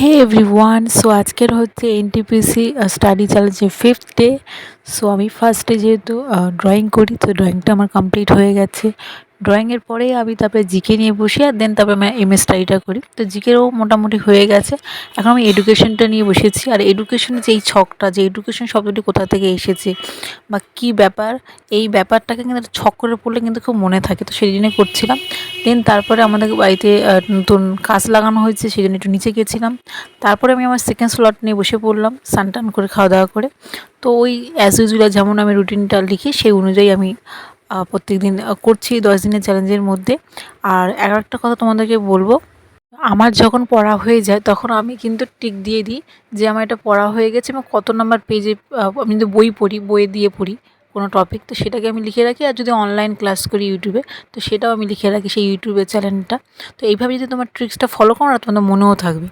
হে everyone, so আজকের হচ্ছে NTPC study চ্যালেঞ্জে 5th ডে। সো আমি ফার্স্টে যেহেতু ড্রয়িং করি, তো ড্রয়িংটা আমার কমপ্লিট হয়ে গেছে। ড্রয়িংয়ের পরেই আমি তারপরে জিকে নিয়ে বসি, আর দেন তারপরে আমি এমএ স্টাডিটা করি। তো জিকেও মোটামুটি হয়ে গেছে। এখন আমি এডুকেশনটা নিয়ে বসেছি। আর এডুকেশনের যে এই ছকটা, যে এডুকেশন শব্দটি কোথা থেকে এসেছে বা কী ব্যাপার, এই ব্যাপারটাকে কিন্তু একটা ছক করে পড়লে কিন্তু খুব মনে থাকে। তো সেই জন্যই করছিলাম। দেন তারপরে আমাদের বাড়িতে নতুন কাঁচ লাগানো হয়েছে, সেই জন্য একটু নিচে গেছিলাম। তারপরে আমি আমার সেকেন্ড স্লট নিয়ে বসে পড়লাম, স্নান টান করে খাওয়া দাওয়া করে। তো ওই অ্যাজ ইউজুয়াল যেমন আমি রুটিনটা লিখি, সেই অনুযায়ী আমি প্রত্যেক দিন করছি 10 দিনের চ্যালেঞ্জের মধ্যে। আর একটা কথা তোমাদেরকে বলবো, আমার যখন পড়া হয়ে যায় তখন আমি কিন্তু টিক দিয়ে দিই যে আমার এটা পড়া হয়ে গেছে এবং কত নাম্বার পেজে। আমি যদি বই পড়ি, বইয়ে দিয়ে পড়ি কোনো টপিক, তো সেটাকে আমি লিখে রাখি। আর যদি অনলাইন ক্লাস করি ইউটিউবে, তো সেটাও আমি লিখে রাখি সেই ইউটিউবের চ্যানেলটা। তো এইভাবে যদি তোমার ট্রিক্সটা ফলো করো না, তোমাদের মনেও থাকবে।